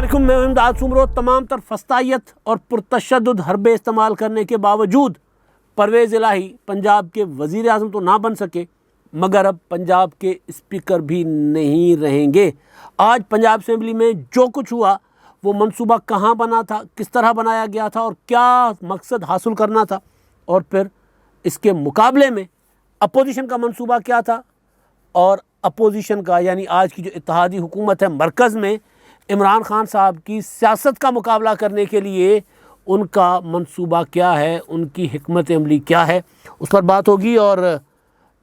अस्सलामुअलैकुम, मैं इमदाद सुमरो। तमाम तर फस्तायत और पुरतशद्दुद हरबे इस्तेमाल करने के बावजूद परवेज़ इलाही पंजाब के वज़ीर आज़म तो ना बन सके, मगर अब पंजाब के स्पीकर भी नहीं रहेंगे। आज पंजाब असम्बली में जो कुछ हुआ वो मंसूबा कहाँ बना था, किस तरह बनाया गया था और क्या मकसद हासिल करना था, और फिर इसके मुकाबले में अपोजिशन का मंसूबा क्या था, और अपोजिशन का यानी आज की जो इत्तेहादी हुकूमत है मरकज़ में इमरान खान साहब की सियासत का मुकाबला करने के लिए उनका मंसूबा क्या है, उनकी हिकमत अमली क्या है, उस पर बात होगी। और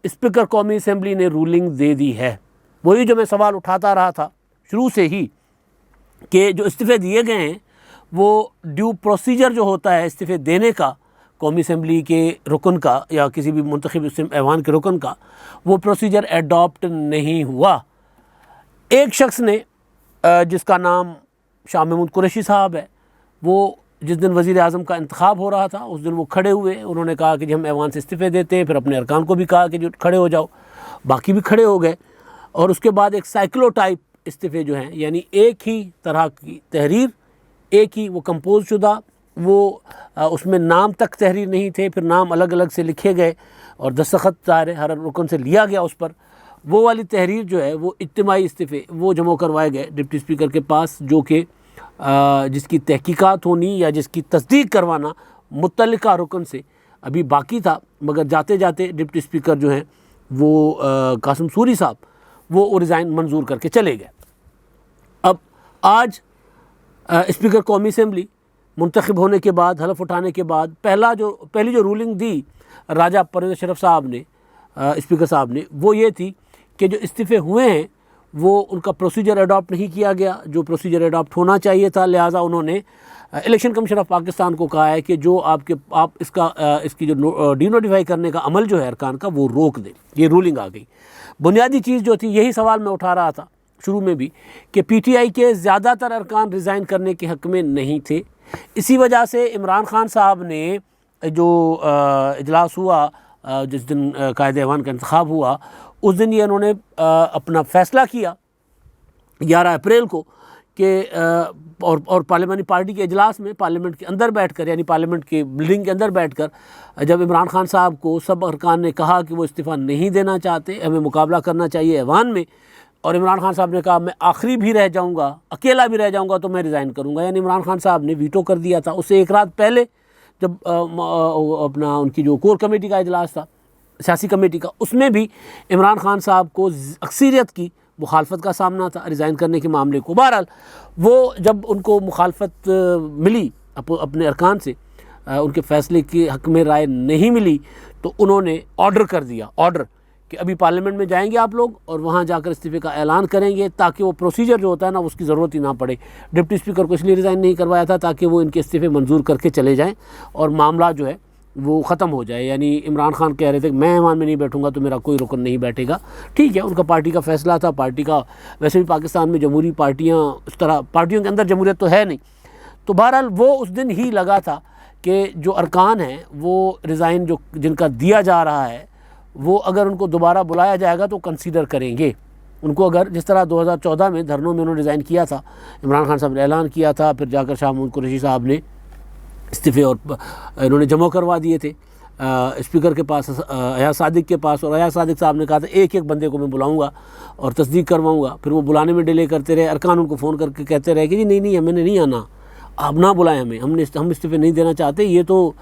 स्पीकर कौमी असम्बली ने रूलिंग दे दी है। वही जो मैं सवाल उठाता रहा था शुरू से ही कि जो इस्तीफ़े दिए गए हैं वो ड्यू प्रोसीजर जो होता है इस्तीफ़े देने का कौमी असम्बली के रुकन का या किसी भी मुंतखब ऐवान के रुकन का, वो प्रोसीजर एडॉप्ट नहीं हुआ। एक शख्स ने जिसका नाम शाह महमूद कुरैशी साहब है, वो जिस दिन वज़ीर आज़म का इंतखाब हो रहा था उस दिन वो खड़े हुए, उन्होंने कहा कि जी हम ऐवान से इस्तीफ़े देते हैं, फिर अपने अरकान को भी कहा कि जो खड़े हो जाओ, बाकी भी खड़े हो गए। और उसके बाद एक साइक्लो टाइप इस्तीफ़े जो हैं, यानी एक ही तरह की तहरीर, एक ही वो कंपोज शुदा, वो उसमें नाम तक तहरीर नहीं थे, फिर नाम अलग अलग से लिखे गए और दस्तखत सारे हर रुकन से लिया गया उस पर, वो वाली तहरीर जो है वो इज्तिमाई इस्तीफ़े वो जमा करवाए गए डिप्टी स्पीकर के पास, जो कि जिसकी तहकीकात होनी या जिसकी तस्दीक करवाना मुत्तल्लिका रुकन से अभी बाकी था, मगर जाते जाते डिप्टी स्पीकर जो हैं वो कासिम सूरी साहब वो रिज़ाइन मंजूर करके चले गए। अब आज स्पीकर कौमी असम्बली मुंतखब होने के बाद, हलफ उठाने के बाद पहली जो रूलिंग दी राजा परवेज़ अशरफ साहब ने, स्पीकर साहब ने, वो ये थी कि जो इस्तीफ़े हुए हैं वो उनका प्रोसीजर अडॉप्ट नहीं किया गया जो प्रोसीजर अडॉप्ट होना चाहिए था। लिहाजा उन्होंने इलेक्शन कमीशन ऑफ पाकिस्तान को कहा है कि जो आप इसकी जो डी नोटिफाई करने का अमल जो है अरकान का वो रोक दें। ये रूलिंग आ गई। बुनियादी चीज़ जो थी, यही सवाल मैं उठा रहा था शुरू में भी, कि PTI के ज़्यादातर अरकान रिज़ाइन करने के हक़ में नहीं थे। इसी वजह से इमरान खान साहब ने जो इजलास हुआ जिस दिन कायदे ऐवान का इंतखाब हुआ, उस दिन ये उन्होंने अपना फ़ैसला किया 11 अप्रैल को कि और पार्लियामानी पार्टी के इजलास में पार्लियामेंट के अंदर बैठकर, यानी पार्लियामेंट के बिल्डिंग के अंदर बैठकर, जब इमरान खान साहब को सब अरकान ने कहा कि वो इस्तीफ़ा नहीं देना चाहते, हमें मुकाबला करना चाहिए ऐवान में, और इमरान खान साहब ने कहा मैं आखिरी भी रह जाऊँगा, अकेला भी रह जाऊँगा तो मैं रिज़ाइन करूँगा, यानी इमरान खान साहब ने वीटो कर दिया था। उससे एक रात पहले जब अपना उनकी जो कोर कमेटी का इजलास था, सियासी कमेटी का, उसमें भी इमरान खान साहब को अक्सरियत की मुखालफत का सामना था रिज़ाइन करने के मामले को। बहरहाल वो जब उनको मुखालफत मिली अपने अरकान से, उनके फ़ैसले के हक़ में राय नहीं मिली, तो उन्होंने ऑर्डर कर दिया कि अभी पार्लियामेंट में जाएंगे आप लोग और वहाँ जाकर इस्तीफ़े का ऐलान करेंगे, ताकि वो प्रोसीजर जो होता है ना उसकी ज़रूरत ही ना पड़े। डिप्टी स्पीकर को इसलिए रिज़ाइन नहीं करवाया था ताकि वो इनके इस्तीफ़े मंजूर करके चले जाएं और मामला जो है वो ख़त्म हो जाए। यानी इमरान खान कह रहे थे कि मैं ऐवान में नहीं बैठूंगा तो मेरा कोई रुकन नहीं बैठेगा। ठीक है, उनका पार्टी का फ़ैसला था, पार्टी का, वैसे भी पाकिस्तान में जमहूरी पार्टियाँ इस तरह, पार्टियों के अंदर जमहूरियत तो है नहीं। तो बहरहाल वो उस दिन ही लगा था कि जो अरकान हैं वो रिज़ाइन जो जिनका दिया जा रहा है वो अगर उनको दोबारा बुलाया जाएगा तो कंसीडर करेंगे उनको। अगर जिस तरह 2014 में धरनों में उन्होंने रिज़ाइन किया था, इमरान खान साहब ने ऐलान किया था, फिर जाकर शाह महमूद कुरैशी साहब ने इस्तीफ़े और इन्होंने जमा करवा दिए थे स्पीकर के पास, अयाज सादिक के पास, और अयाज सादिक साहब ने कहा था एक एक बंदे को मैं बुलाऊंगा और तस्दीक करवाऊंगा। फिर वो बुलाने में डिले करते रहे, अरकान उनको फ़ोन करके कहते रहे कि जी नहीं हमें नहीं आना, आप ना बुलाएं हमें, हम इस्तीफ़े नहीं देना चाहते, ये तो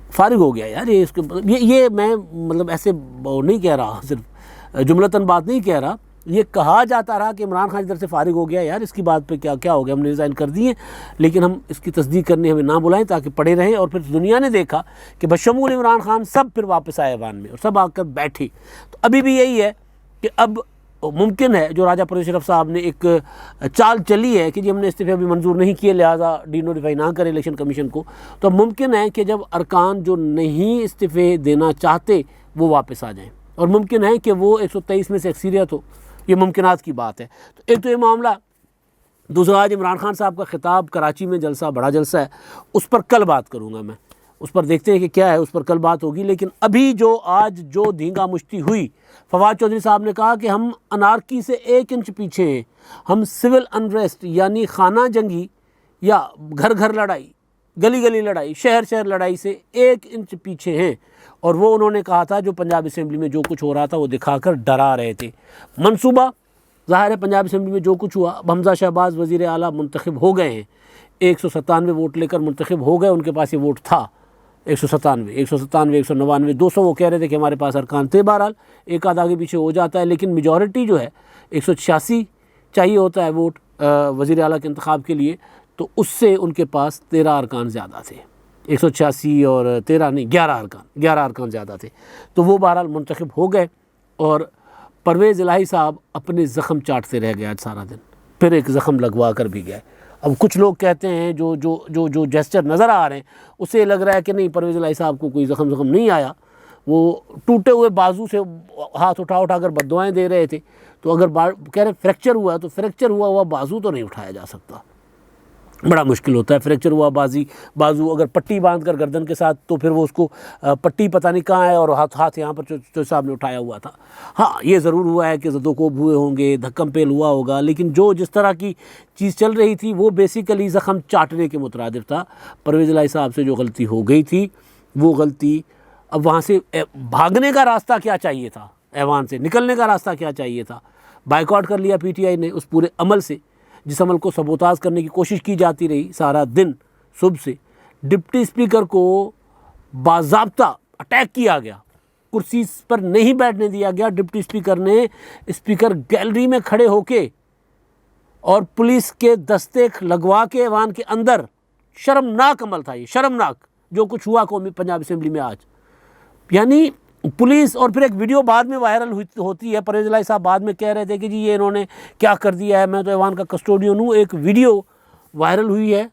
फारिग हो गया यार। ये मैं मतलब ऐसे नहीं कह रहा, सिर्फ जुमलतन बात नहीं कह रहा, ये कहा जाता रहा कि इमरान खान इधर से फारिग हो गया यार, इसकी बात पे क्या हो गया, हमने रिज़ाइन कर दिए लेकिन हम इसकी तस्दीक करने हमें ना बुलाएं ताकि पड़े रहें। और फिर दुनिया ने देखा कि बशमूल इमरान खान सब फिर वापस आए ऐवान में और सब आकर बैठे। तो अभी भी यही है कि अब मुमकिन है, जो राजा परवेज़ अशरफ साहब ने एक चाल चली है कि जी हमने इस्तीफ़े अभी मंजूर नहीं किए लिहाजा डी नोटिफाई ना करें इलेक्शन कमीशन को, तो मुमकिन है कि जब अरकान जो नहीं इस्तीफ़े देना चाहते वो वापस आ जाएँ, और मुमकिन है कि वो 123 में से अक्सरियत हो। ये मुमकिनात की बात है। तो एक तो ये मामला, दूसरा आज इमरान खान साहब का ख़िताब, कराची में जलसा, बड़ा जलसा है, उस पर कल बात करूँगा मैं। उस पर देखते हैं कि क्या है, उस पर कल बात होगी। लेकिन अभी जो आज जो धींगा मुश्ती हुई, फवाद चौधरी साहब ने कहा कि हम अनारकी से 1 इंच पीछे हैं, हम सिविल अनरेस्ट यानी खाना जंगी या घर घर लड़ाई, गली गली लड़ाई, शहर शहर लड़ाई से 1 इंच पीछे हैं। और वो उन्होंने कहा था जो पंजाब असेंबली में जो कुछ हो रहा था वो दिखाकर डरा रहे थे। मंसूबा ज़ाहिर है, पंजाब असेंबली में जो कुछ हुआ, अब हमज़ा शहबाज वज़ीर आला मुंतखब हो गए हैं, 197 वोट लेकर मुंतखब हो गए, उनके पास ये वोट था 197, 199, 200 वो कह रहे थे कि हमारे पास अरकान थे। बहरहाल एक आध आगे पीछे हो जाता है, लेकिन मेजॉरिटी जो है 186 चाहिए होता है वोट वज़ीर आला के इंतखाब के लिए, तो उससे उनके पास 13 अरकान ज़्यादा थे। 186 और 13 नहीं, 11 अरकान ज़्यादा थे। तो वो बहरहाल मुंतखब हो गए और परवेज़ इलाही साहब अपने ज़ख़म चाटते रह गए आज सारा दिन, फिर एक ज़ख़म लगवा कर भी गए। अब कुछ लोग कहते हैं जो जो जो जो जेस्चर नज़र आ रहे हैं उससे लग रहा है कि नहीं, परवेज़ इलाही साहब को कोई ज़ख़म नहीं आया, वो टूटे हुए बाजू से हाथ उठा कर बद्दुआएं दे रहे थे। तो अगर कह रहे फ्रैक्चर हुआ तो फ्रैक्चर हुआ बाजू तो नहीं उठाया जा सकता, बड़ा मुश्किल होता है। फ्रैक्चर हुआ बाजू अगर पट्टी बांध कर गर्दन के साथ, तो फिर वो उसको पट्टी पता नहीं कहाँ है और हाथ यहाँ पर चौधरी साहब ने उठाया हुआ था। हाँ, ये ज़रूर हुआ है कि ज़दोकोब हुए होंगे, धक्कम पेल हुआ होगा, लेकिन जो जिस तरह की चीज़ चल रही थी वो बेसिकली ज़ख़म चाटने के मुतरादिफ था। परवेज़ इलाही साहब से जो गलती हो गई थी वो गलती, अब वहाँ से भागने का रास्ता क्या चाहिए था, ऐवान से निकलने का रास्ता क्या चाहिए था, बाइकआउट कर लिया पीटीआई ने उस पूरे अमल से, जिस अमल को सबोताज करने की कोशिश की जाती रही सारा दिन सुबह से। डिप्टी स्पीकर को बाज़ाब्ता अटैक किया गया, कुर्सी पर नहीं बैठने दिया गया। डिप्टी स्पीकर ने स्पीकर गैलरी में खड़े होके और पुलिस के दस्ते लगवा के ऐवान के अंदर, शर्मनाक अमल था ये, शर्मनाक जो कुछ हुआ कौमी पंजाब असेंबली में आज। यानी पुलिस, और फिर एक वीडियो बाद में वायरल होती है, परवेज़ इलाही साहब बाद में कह रहे थे कि जी ये इन्होंने क्या कर दिया है, मैं तो ऐवान का कस्टोडियन हूँ। एक वीडियो वायरल हुई है,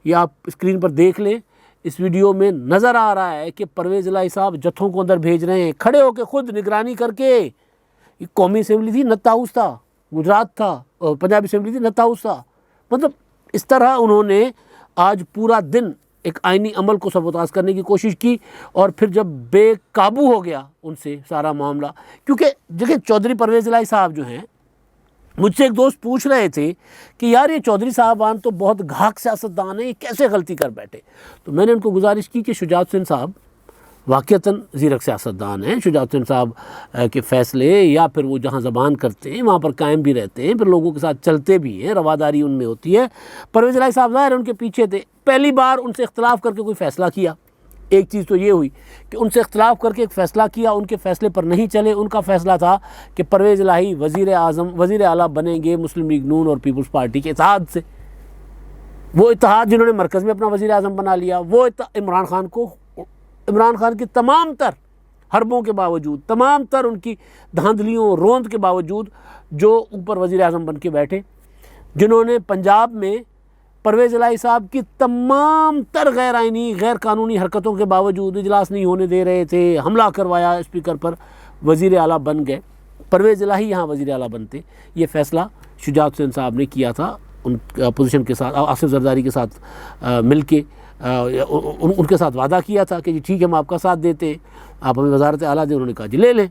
ये आप स्क्रीन पर देख लें। इस वीडियो में नज़र आ रहा है कि परवेज़ इलाही साहब जत्थों को अंदर भेज रहे हैं, खड़े होकर खुद निगरानी करके। ये कौमी असेंबली थी, नत्ता हाउस था, गुजरात था, और पंजाब असेंबली थी, नत्ता हाउस था। मतलब इस तरह उन्होंने आज पूरा दिन एक आइनी अमल को सबोताज करने की कोशिश की। और फिर जब बेकाबू हो गया उनसे सारा मामला, क्योंकि देखिए चौधरी परवेज़ इलाही साहब जो हैं, मुझसे एक दोस्त पूछ रहे थे कि यार ये चौधरी साहबान तो बहुत घाक सियासतदान है, ये कैसे गलती कर बैठे। तो मैंने उनको गुजारिश की कि शुजात हुसैन साहब वाक़तन ज़ीरक सियासतदान हैं। शुजात हुसैन साहब के फ़ैसले या फिर वो जहाँ ज़बान करते हैं वहाँ पर कायम भी रहते हैं, फिर लोगों के साथ चलते भी हैं, रवादारी उनमें होती है। परवेज़ इलाही साहब ज़ाहिर उनके पीछे थे। पहली बार उनसे इख्तलाफ करके कोई फ़ैसला किया, एक चीज़ तो ये हुई कि उनसे इख्तलाफ करके एक फ़ैसला किया, उनके फ़ैसले पर नहीं चले। उनका फ़ैसला था कि परवेज़ इलाही वज़ीर आला बनेंगे मुस्लिम लीग नून और पीपल्स पार्टी के इत्तेहाद से। वो इत्तेहाद जिन्होंने मरकज़ में अपना वज़ीर आज़म बना लिया, वो इमरान खान की तमाम तर हरबों के बावजूद, तमाम तर उनकी धांधलियों रोंद के बावजूद जो ऊपर वज़ीर आज़म बन के बैठे, जिन्होंने पंजाब में परवेज़ इलाही साहब की तमाम तर गैर आइनी गैर कानूनी हरकतों के बावजूद, इजलास नहीं होने दे रहे थे, हमला करवाया स्पीकर पर, वज़ीर आला बन गए। परवेज़ इलाही यहाँ वज़ीर आला बनते। ये फ़ैसला शुजात हुसैन साहब ने किया था उन अपोजिशन के साथ, आसिफ जरदारी के साथ मिल के उनके साथ वादा किया था कि जी ठीक है हम आपका साथ देते, आप हमें वज़ारत आला दें। उन्होंने कहा जी ले लें,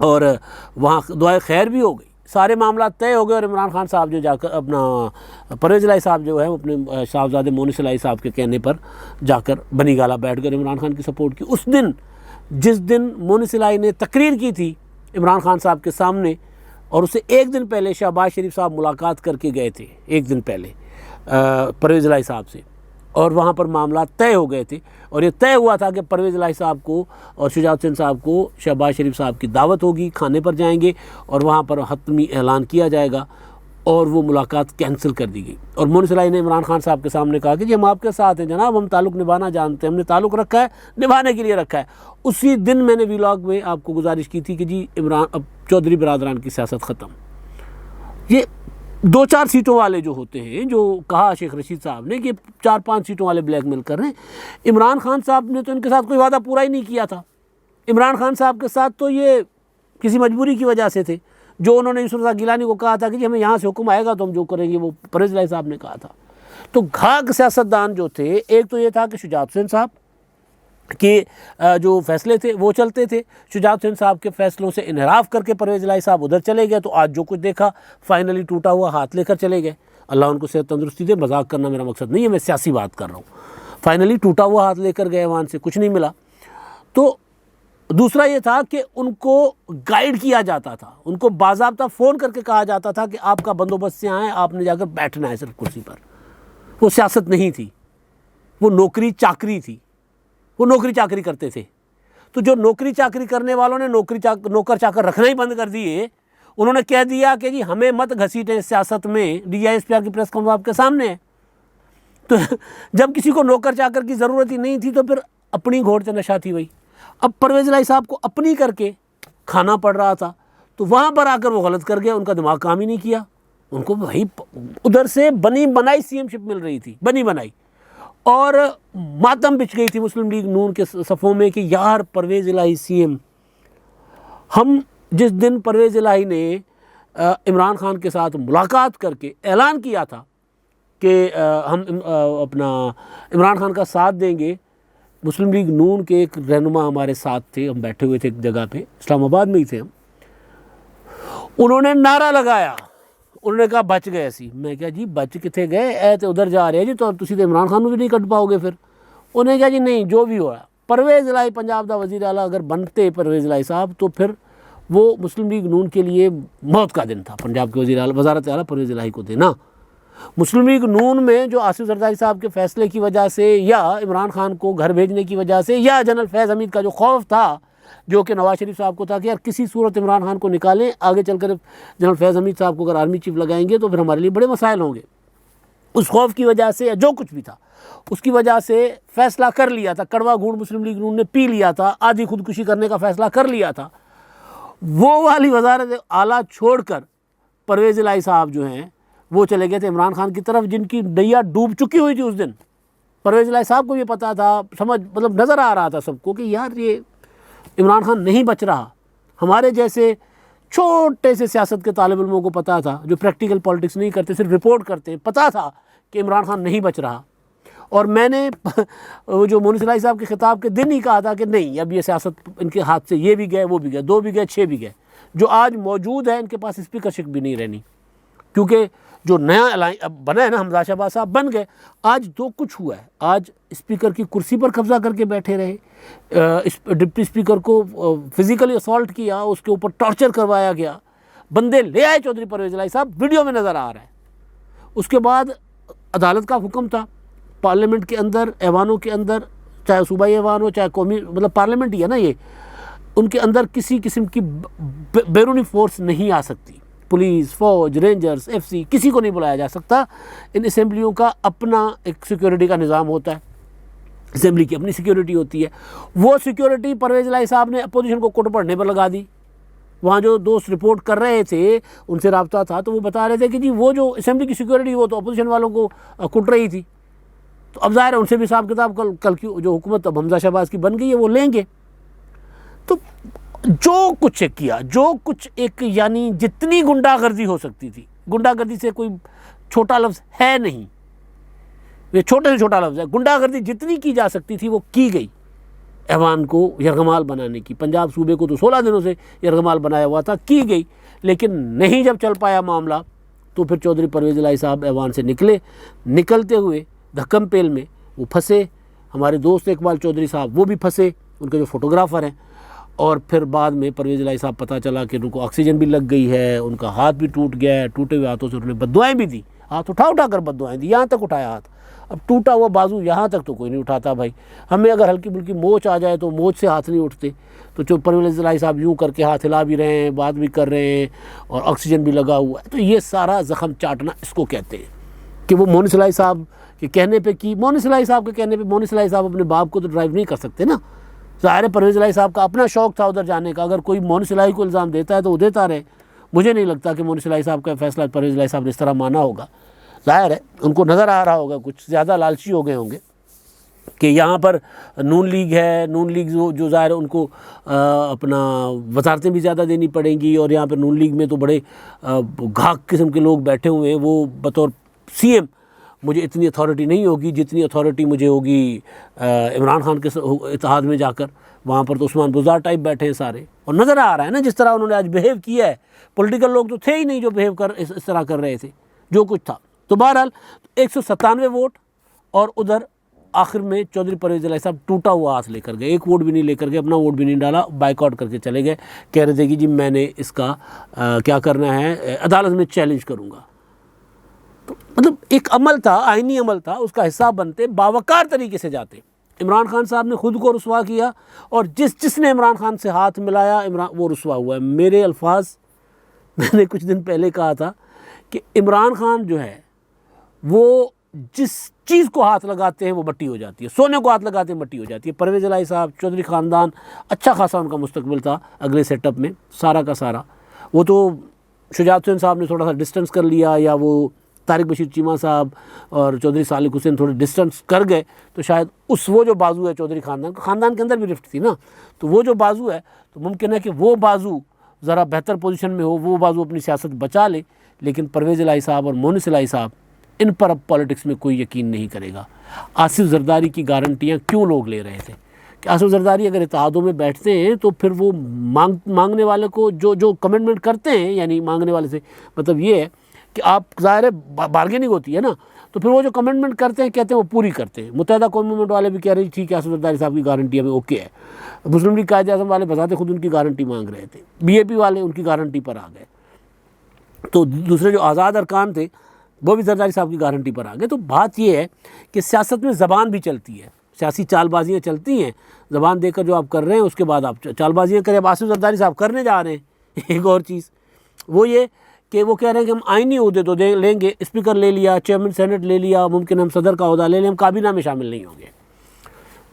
और वहाँ दुआए खैर भी हो गई, सारे मामला तय हो गए। और इमरान खान साहब जो जाकर अपना परवेज़ इलाही साहब जो है अपने साहबजादे मोनिस इलाही साहब के कहने पर जाकर बनी गाला बैठ कर इमरान खान की सपोर्ट की। उस दिन जिस दिन मोनिस इलाही ने तकरीर की थी इमरान खान साहब के सामने, और उससे एक दिन पहले शहबाज शरीफ साहब मुलाकात करके गए थे, एक दिन पहले परवेज़ इलाही साहब से, और वहाँ पर मामला तय हो गए थे। और ये तय हुआ था कि परवेज़ इलाही साहब को और शुजात हुसैन साहब को शहबाज शरीफ साहब की दावत होगी, खाने पर जाएंगे और वहाँ पर हतमी ऐलान किया जाएगा, और वो मुलाकात कैंसिल कर दी गई। और मोनिस इलाही ने इमरान खान साहब के सामने कहा कि जी हम आपके साथ हैं जनाब, हम ताल्लुक़ निभाना जानते हैं, हमने ताल्लुक़ रखा है, निभाने के लिए रखा है। उसी दिन मैंने व्लॉग में आपको गुजारिश की थी कि जी इमरान अब चौधरी बिरादरान की सियासत ख़त्म। ये 2-4 सीटों वाले जो होते हैं, जो कहा शेख रशीद साहब ने कि 4-5 सीटों वाले ब्लैकमेल कर रहे हैं, इमरान खान साहब ने तो इनके साथ कोई वादा पूरा ही नहीं किया था। इमरान खान साहब के साथ तो ये किसी मजबूरी की वजह से थे, जो उन्होंने यूसुफ रज़ा गिलानी को कहा था कि जी हमें यहाँ से हुक्म आएगा तो हम जो करेंगे, वो परवेज़ इलाही साहब ने कहा था। तो घाक सियासतदान जो थे, एक तो ये था कि शुजात हुसैन साहब कि जो फैसले थे वो चलते थे। शुजात हुसैन साहब के फैसलों से इनहराफ करके परवेज़ इलाही साहब उधर चले गए, तो आज जो कुछ देखा फाइनली टूटा हुआ हाथ लेकर चले गए। अल्लाह उनको सेहत तंदुरुस्ती दे, मजाक करना मेरा मकसद नहीं है, मैं सियासी बात कर रहा हूँ। फाइनली टूटा हुआ हाथ लेकर गए, वहाँ से कुछ नहीं मिला। तो दूसरा ये था कि उनको गाइड किया जाता था, उनको बाज़ाब्ता फ़ोन करके कहा जाता था कि आपका बंदोबस्त से आए, आपने जाकर बैठना है सिर्फ कुर्सी पर। वो सियासत नहीं थी, वो नौकरी चाकरी थी, वो नौकरी चाकरी करते थे। तो जो नौकरी चाकरी करने वालों ने नौकर चाकर रखना ही बंद कर दिए, उन्होंने कह दिया कि जी हमें मत घसीटें सियासत में, DISPR की प्रेस कॉन्फ्रेंस आपके सामने है। तो जब किसी को नौकर चाकर की ज़रूरत ही नहीं थी तो फिर अपनी घोड़ से नशा थी वही। अब परवेज़ इलाही साहब को अपनी करके खाना पड़ रहा था, तो वहाँ पर आकर वो गलत कर गया, उनका दिमाग काम ही नहीं किया। उनको वही उधर से बनी बनाई CM-शिप मिल रही थी, बनी बनाई, और मातम बिछ गई थी मुस्लिम लीग नून के सफ़ों में कि यार परवेज़ इलाही CM। हम जिस दिन परवेज़ इलाही ने इमरान खान के साथ मुलाकात करके ऐलान किया था कि हम अपना इमरान खान का साथ देंगे, मुस्लिम लीग नून के एक रहनुमा हमारे साथ थे, हम बैठे हुए थे एक जगह पे, इस्लामाबाद में ही थे हम। उन्होंने नारा लगाया, उन्होंने कहा बच गए असी। मैं क्या जी बच किथे गए, ऐ तो उधर जा रहे हैं जी, तो तुसी तो इमरान खान भी नहीं कट पाओगे फिर। उन्हें कहा जी नहीं, जो भी हो रहा, परवेज़ इलाही पंजाब का वज़ीर आला अगर बनते परवेज़ इलाही साहब, तो फिर वो मुस्लिम लीग नून के लिए मौत का दिन था पंजाब के वज़ीर आला, वज़ारत आला परवेज़ इलाही को देना। मुस्लिम लीग नून में जो आसिफ जरदारी साहब के फैसले की वजह से, या इमरान खान को घर भेजने की वजह से, या जनरल फैज़ हमीद का जो खौफ था, जो कि नवाज शरीफ साहब को था कि यार किसी सूरत इमरान खान को निकालें, आगे चलकर जनरल फैज़ हमीद साहब को अगर आर्मी चीफ लगाएंगे तो फिर हमारे लिए बड़े मसाइल होंगे, उस खौफ की वजह से या जो कुछ भी था उसकी वजह से फ़ैसला कर लिया था, कड़वा घूंट मुस्लिम लीग नून ने पी लिया था, आधी खुदकुशी करने का फ़ैसला कर लिया था। वो वाली वज़ारत आला छोड़कर परवेज़ इलाही साहब जो हैं वो चले गए थे इमरान खान की तरफ, जिनकी नैया डूब चुकी हुई थी उस दिन। परवेज़ इलाही साहब को ये पता था, समझ मतलब नज़र आ रहा था सबको कि यार ये इमरान खान नहीं बच रहा। हमारे जैसे छोटे से सियासत के तालिब इल्मों को पता था, जो प्रैक्टिकल पॉलिटिक्स नहीं करते, सिर्फ रिपोर्ट करते, पता था कि इमरान खान नहीं बच रहा। और मैंने वो जो मोनिस इलाही साहब के खिताब के दिन ही कहा था कि नहीं, अब ये सियासत इनके हाथ से, ये भी गए, वो भी गए, 2 भी गए, 6 भी गए। जो आज मौजूद है इनके पास स्पीकरशिप भी नहीं रहनी, क्योंकि जो नया अब बना है ना, हमजा शहबाज साहब बन गए। आज दो कुछ हुआ है, आज स्पीकर की कुर्सी पर कब्जा करके बैठे रहे, डिप्टी स्पीकर को फिजिकली असॉल्ट किया, उसके ऊपर टॉर्चर करवाया गया, बंदे ले आए चौधरी परवेज़ इलाही साहब, वीडियो में नज़र आ रहा है। उसके बाद अदालत का हुक्म था, पार्लियामेंट के अंदर, ऐवानों के अंदर, चाहे सूबाई ऐवान हो चाहे कौमी, मतलब पार्लियामेंट ही है ना ये, उनके अंदर किसी किस्म की बैरूनी फोर्स नहीं आ सकती। पुलिस, फौज, रेंजर्स, FC किसी को नहीं बुलाया जा सकता। इन असेंबलियों का अपना एक सिक्योरिटी का निज़ाम होता है, असेंबली की अपनी सिक्योरिटी होती है। वो सिक्योरिटी परवेज़ इलाही साहब ने अपोजिशन को कोट पढ़ने पर लगा दी। वहाँ जो दोस्त रिपोर्ट कर रहे थे, उनसे रब्ता था, तो वो बता रहे थे कि जी वो जो असेंबली की सिक्योरिटी वो तो अपोजिशन वालों को कुट रही थी। तो अब ज़ाहिर है उनसे भी हिसाब किताब कल की जो हुकूमत अब हमजा शहबाज की बन गई है वो लेंगे। तो जो कुछ किया, जो कुछ एक, यानी जितनी गुंडागर्दी हो सकती थी, गुंडागर्दी से कोई छोटा लफ्ज़ है नहीं, ये छोटे से छोटा लफ्ज़ है, गुंडागर्दी जितनी की जा सकती थी वो की गई ऐवान को यरगमाल बनाने की। पंजाब सूबे को तो 16 दिनों से यरगमाल बनाया हुआ था, की गई, लेकिन नहीं जब चल पाया मामला तो फिर चौधरी परवेज़ इलाही साहब ऐवान से निकले। निकलते हुए धक्कम पेल में वो फंसे, हमारे दोस्त इकबाल चौधरी साहब वो भी फंसे, उनके जो फोटोग्राफ़र हैं। और फिर बाद में परवेज़ इलाही साहब पता चला कि उनको ऑक्सीजन भी लग गई है, उनका हाथ भी टूट गया है, टूटे हुए हाथों से उन्होंने बद्दुआएँ भी दी, हाथ उठा उठा कर बद्दुआएँ दी, यहाँ तक उठाया हाथ। अब टूटा हुआ बाजू यहाँ तक तो कोई नहीं उठाता भाई, हमें अगर हल्की फुल्की मोच आ जाए तो मोच से हाथ नहीं उठते। तो जो परवेज़ इलाही साहब यूँ करके हाथ हिला भी रहे हैं, बात भी कर रहे हैं, और ऑक्सीजन भी लगा हुआ है। तो ये सारा ज़ख़म चाटना इसको कहते हैं कि वो मोनिस इलाही साहब के कहने पे की। मोनिस इलाही साहब के कहने पे मोनिस इलाही साहब अपने बाप को तो ड्राइव नहीं कर सकते ना, ज़ाहिर है परवेज़ इलाही साहब का अपना शौक़ था उधर जाने का। अगर कोई मोनिस इलाही को इल्ज़ाम देता है तो वो देता रहे, मुझे नहीं लगता कि मोनिस इलाही साहब का फैसला परवेज़ इलाही साहब ने इस तरह माना होगा। ज़ाहिर है उनको नज़र आ रहा होगा, कुछ ज़्यादा लालची हो गए होंगे कि यहाँ पर नून लीग है, नून लीग जो ज़ाहिर उनको अपना वजारतें भी ज़्यादा देनी पड़ेंगी, और यहाँ पर नून लीग में तो बड़े घाक किस्म के लोग बैठे हुए हैं, वो बतौर CM मुझे इतनी अथॉरिटी नहीं होगी जितनी अथॉरिटी मुझे होगी इमरान खान के इत्तेहाद में जाकर। वहाँ पर तो उस्मान बुज़दार टाइप बैठे हैं सारे, और नज़र आ रहा है ना जिस तरह उन्होंने आज बिहेव किया है। पॉलिटिकल लोग तो थे ही नहीं जो बिहेव कर इस तरह कर रहे थे जो कुछ था। तो बहरहाल 197 वोट, और उधर आखिर में चौधरी परवेज़ इलाही साहब टूटा हुआ हाथ लेकर गए, एक वोट भी नहीं लेकर गए, अपना वोट भी नहीं डाला, बाइकआउट करके चले गए। कह रहे थे कि जी मैंने इसका क्या करना है, अदालत में चैलेंज करूँगा। तो मतलब एक अमल था, आइनी अमल था, उसका हिस्सा बनते, बावकार तरीके से जाते। इमरान खान साहब ने खुद को रुसवा किया, और जिसने इमरान खान से हाथ मिलाया इमरान वो रुसवा हुआ है। मेरे अल्फाज मैंने कुछ दिन पहले कहा था कि इमरान खान जो है वो जिस चीज़ को हाथ लगाते हैं वो मट्टी हो जाती है, सोने को हाथ लगाते हैं मट्टी हो जाती है। परवेज़ इलाही साहब, चौधरी ख़ानदान, अच्छा खासा उनका मुस्तकबिल था अगले सेटअप में, सारा का सारा। वो तो शुजात हुसैन साहब ने थोड़ा सा डिस्टेंस कर लिया, या वो तारिक बशीर चीमा साहब और चौधरी सालिक हुसैन थोड़े डिस्टेंस कर गए, तो शायद वो जो बाजू है चौधरी ख़ानदान के अंदर भी रिफ्ट थी ना, तो वो जो बाजू है तो मुमकिन है कि वो बाजू ज़रा बेहतर पोजीशन में हो, वो बाजू अपनी सियासत बचा ले। लेकिन परवेज़ इलाही साहब और मोनिस इलाही साहब, इन पर अब पॉलिटिक्स में कोई यकीन नहीं करेगा। आसिफ जरदारी की गारंटियाँ क्यों लोग ले रहे थे कि आसिफ जरदारी अगर इत्तेहादों में बैठते हैं तो फिर वो मांगने वाले को जो कमिटमेंट करते हैं, यानी मांगने वाले से मतलब ये है कि आप ज़ाहिर है बार्गेनिंग होती है ना, तो फिर वो जो कमिटमेंट करते हैं कहते हैं वो पूरी करते हैं। मुत्तहिदा कौम मूवमेंट वाले भी कह रहे हैं ठीक है आसिफ जरदारी साहब की गारंटी हमें ओके है। मुस्लिम लीग कायद-ए-आज़म वाले बताते खुद उनकी गारंटी मांग रहे थे, BAP वाले उनकी गारंटी पर आ गए, तो दूसरे जो आज़ाद अरकान थे वो भी जरदारी साहब की गारंटी पर आ गए। तो बात यह है कि सियासत में ज़बान भी चलती है, सियासी चालबाजियाँ चलती हैं। ज़बान देकर जो आप कर रहे हैं उसके बाद आप चालबाजियाँ करें। अब आसिफ जरदारी साहब करने जा रहे हैं एक और चीज़, वो ये कि वो कह रहे हैं कि हम आइनी ओहदे तो लेंगे, स्पीकर ले लिया, चेयरमैन सेनेट ले लिया, मुमकिन हम सदर का ओहदा ले लें, हम काबीना में शामिल नहीं होंगे।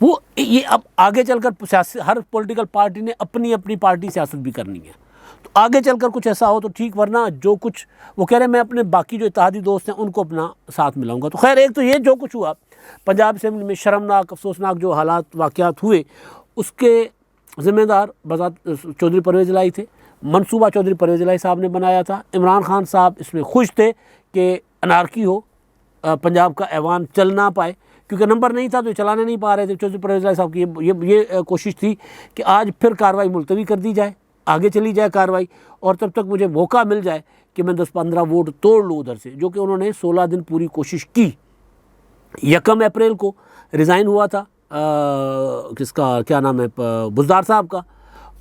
वो ये अब आगे चलकर हर पॉलिटिकल पार्टी ने अपनी अपनी पार्टी सियासत भी करनी है, तो आगे चलकर कुछ ऐसा हो तो ठीक, वरना जो कुछ वो कह रहे हैं मैं अपने बाकी जो इत्तेहादी दोस्त हैं उनको अपना साथ मिलाऊंगा। तो खैर एक तो ये जो कुछ हुआ पंजाब असेंबली में, शर्मनाक अफसोसनाक जो हालात वाक़यात हुए, उसके ज़िम्मेदार चौधरी परवेज़ इलाही थे। मंसूबा चौधरी परवेज़ इलाही साहब ने बनाया था। इमरान खान साहब इसमें खुश थे कि अनारकी हो, पंजाब का ऐवान चल ना पाए, क्योंकि नंबर नहीं था तो चलाने नहीं पा रहे थे। चौधरी परवेज़ इलाही साहब की ये कोशिश थी कि आज फिर कार्रवाई मुलतवी कर दी जाए, आगे चली जाए कार्रवाई, और तब तक मुझे मौका मिल जाए कि मैं 10-15 वोट तोड़ लूँ उधर से, जो कि उन्होंने 16 दिन पूरी कोशिश की। 1 अप्रैल को रिज़ाइन हुआ था किसका क्या नाम है, बुज़दार साहब का,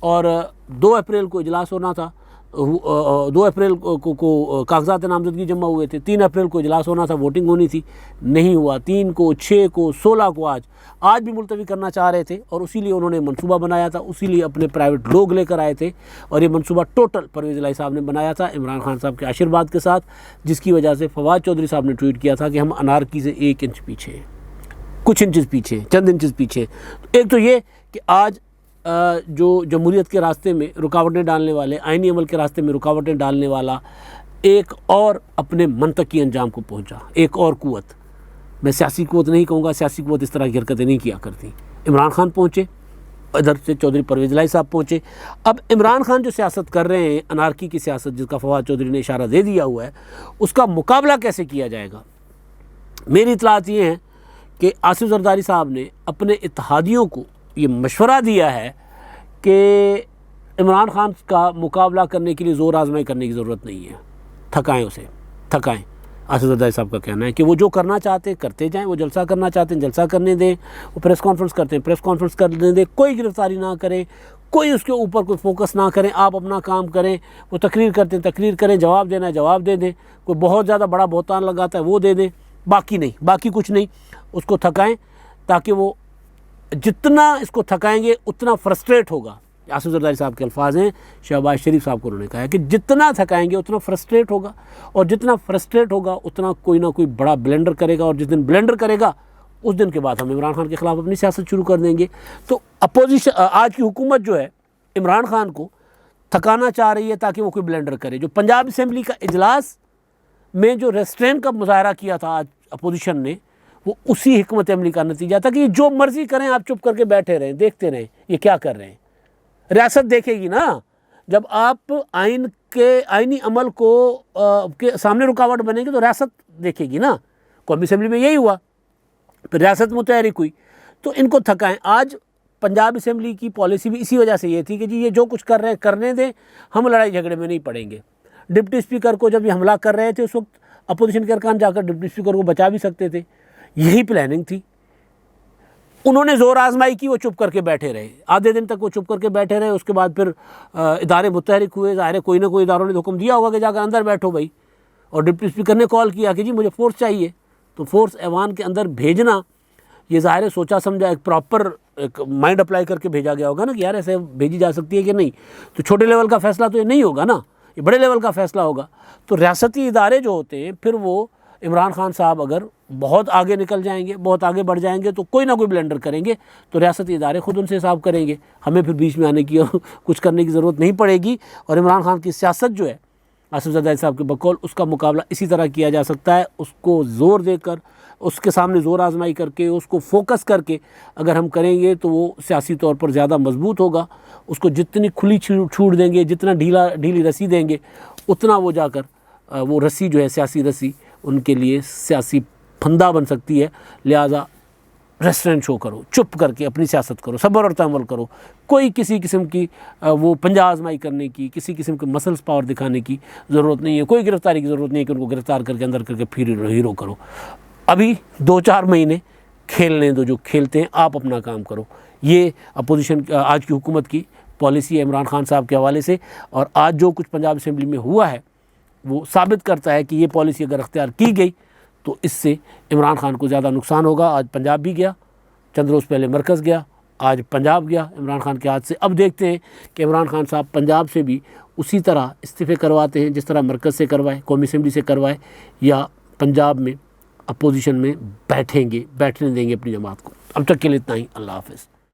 और 2 अप्रैल को इजलास होना था। 2 अप्रैल को कागजात नामजदगी जमा हुए थे, 3 अप्रैल को इजलास होना था, वोटिंग होनी थी, नहीं हुआ। 3 को, 6 को, 16 को, आज भी मुलतवी करना चाह रहे थे, और उसी लिए उन्होंने मंसूबा बनाया था, उसी लिए अपने प्राइवेट लोग लेकर आए थे, और ये मंसूबा टोटल परवेज़ इलाही साहब ने बनाया था इमरान खान साहब के आशीर्वाद के साथ, जिसकी वजह से फवाद चौधरी साहब ने ट्वीट किया था कि हम अनारकी से 1 इंच पीछे हैं, कुछ इंचेस पीछे, चंद इंचेस पीछे। एक तो ये कि आज जो जमहूरियत के रास्ते में रुकावटें डालने वाले, आइनी अमल के रास्ते में रुकावटें डालने वाला एक और अपने मंतकी अंजाम को पहुंचा, एक और कुव्वत, मैं सियासी कुव्वत नहीं कहूँगा, सियासी कुव्वत इस तरह की हरकतें नहीं किया करती। इमरान खान पहुँचे, इधर से चौधरी परवेज़ इलाही साहब पहुँचे। अब इमरान खान जो सियासत कर रहे हैं, अनारकी की सियासत, जिसका फवाद चौधरी ने इशारा दे दिया हुआ है, उसका मुकाबला कैसे किया जाएगा। मेरी इत्तलात ये हैं कि आसिफ जरदारी साहब ने अपने इत्तेहादियों को ये मशवरा दिया है कि इमरान खान का मुकाबला करने के लिए ज़ोर आजमाई करने की ज़रूरत नहीं है, थकाएं उसे, थकाएं। आसिफ जरदारी साहब का कहना है कि वो जो करना चाहते हैं करते जाएं, वो जलसा करना चाहते हैं जलसा करने दें, वो प्रेस कॉन्फ्रेंस करते हैं प्रेस कॉन्फ्रेंस करने दें, कोई गिरफ्तारी ना करें, कोई उसके ऊपर कोई फोकस ना करें, आप अपना काम करें। वो तकरीर करते हैं तकरीर करें, जवाब देना है जवाब दे दें, कोई बहुत ज़्यादा बड़ा बहतान लगाता है वो दे दें, बाकी नहीं, बाकी कुछ नहीं, उसको थकाएं, ताकि वो जितना इसको थकाएंगे उतना फ्रस्ट्रेट होगा। आसिफ जरदारी साहब के अल्फाज हैं, शहबाज शरीफ साहब को उन्होंने कहा है कि जितना थकाएंगे उतना फ्रस्ट्रेट होगा, और जितना फ्रस्ट्रेट होगा उतना कोई ना कोई बड़ा ब्लेंडर करेगा, और जिस दिन ब्लेंडर करेगा उस दिन के बाद हम इमरान खान के ख़िलाफ़ अपनी सियासत शुरू कर देंगे। तो अपोजिशन, आज की हुकूमत जो है इमरान खान को थकाना चाह रही है ताकि वो कोई ब्लेंडर करे। जो पंजाब असेंबली का इजलास में जो रेस्ट्रेंट का मुजाहरा किया था आज अपोजिशन ने, वो उसी हिकमत अमली का नतीजा था कि ये जो मर्ज़ी करें, आप चुप करके बैठे रहें, देखते रहें ये क्या कर रहे हैं। रियासत देखेगी ना, जब आप आइनी अमल को के सामने रुकावट बनेगी तो रियासत देखेगी ना, कौमी असम्बली में यही हुआ, फिर रियासत मुतहरिक हुई, तो इनको थकाएं। आज पंजाब असम्बली की पॉलिसी भी इसी वजह से ये थी कि जी ये जो कुछ कर रहे हैं करने दें, हम लड़ाई झगड़े में नहीं पड़ेंगे। डिप्टी स्पीकर को जब ये हमला कर रहे थे उस वक्त अपोजिशन के अरकान जाकर डिप्टी स्पीकर को बचा भी सकते थे, यही प्लानिंग थी। उन्होंने जोर आजमाई की, वो चुप करके बैठे रहे, आधे दिन तक वो चुप करके बैठे रहे। उसके बाद फिर इदारे मुतहरिक हुए, ज़ाहिर है कोई ना कोई इदारों ने हुक्म दिया होगा कि जाकर अंदर बैठो भाई, और डिप्टी स्पीकर ने कॉल किया कि जी मुझे फोर्स चाहिए, तो फोर्स ऐवान के अंदर भेजना ये ज़ाहिर है सोचा समझा एक प्रॉपर एक माइंड अप्लाई करके भेजा गया होगा ना कि यार ऐसे भेजी जा सकती है कि नहीं। तो छोटे लेवल का फ़ैसला तो ये नहीं होगा ना, ये बड़े लेवल का फ़ैसला होगा। तो रियासती इदारे जो होते हैं फिर वो इमरान खान साहब अगर बहुत आगे निकल जाएंगे, बहुत आगे बढ़ जाएंगे तो कोई ना कोई ब्लेंडर करेंगे, तो रियासती इदारे खुद उनसे हिसाब करेंगे, हमें फिर बीच में आने की कुछ करने की ज़रूरत नहीं पड़ेगी। और इमरान खान की सियासत जो है आसिफ ज़रदारी साहब के बकौल, उसका मुकाबला इसी तरह किया जा सकता है। उसको ज़ोर देकर, उसके सामने ज़ोर आजमाई करके, उसको फोकस करके अगर हम करेंगे तो वो सियासी तौर पर ज़्यादा मजबूत होगा। उसको जितनी खुली छूट देंगे, जितना ढीली रस्सी देंगे, उतना वो जाकर वो रस्सी जो है सियासी रस्सी उनके लिए सियासी फंदा बन सकती है। लिहाजा रेस्टोरेंट शो करो, चुप करके अपनी सियासत करो, सब्र और तहम्मुल करो। कोई किसी किस्म की वो पंजा आजमाई करने की, किसी किस्म के मसल्स पावर दिखाने की ज़रूरत नहीं है। कोई गिरफ्तारी की ज़रूरत नहीं है कि उनको गिरफ्तार करके अंदर करके फिर हीरो करो। अभी 2-4 महीने खेलने दो, जो खेलते हैं आप अपना काम करो। ये अपोजिशन आज की हुकूमत की पॉलिसी है इमरान खान साहब के हवाले से। और आज जो कुछ पंजाब असम्बली में हुआ है वो साबित करता है कि ये पॉलिसी अगर अख्तियार की गई तो इससे इमरान खान को ज़्यादा नुकसान होगा। आज पंजाब भी गया, चंद रोज़ पहले मरकज़ गया, आज पंजाब गया इमरान खान के हाथ से। अब देखते हैं कि इमरान खान साहब पंजाब से भी उसी तरह इस्तीफ़े करवाते हैं जिस तरह मरकज़ से करवाए, कौमी असम्बली से करवाए, या पंजाब में अपोजिशन में बैठने देंगे अपनी जमात को। अब तक के लिए इतना ही। अल्लाह हाफ़िज़।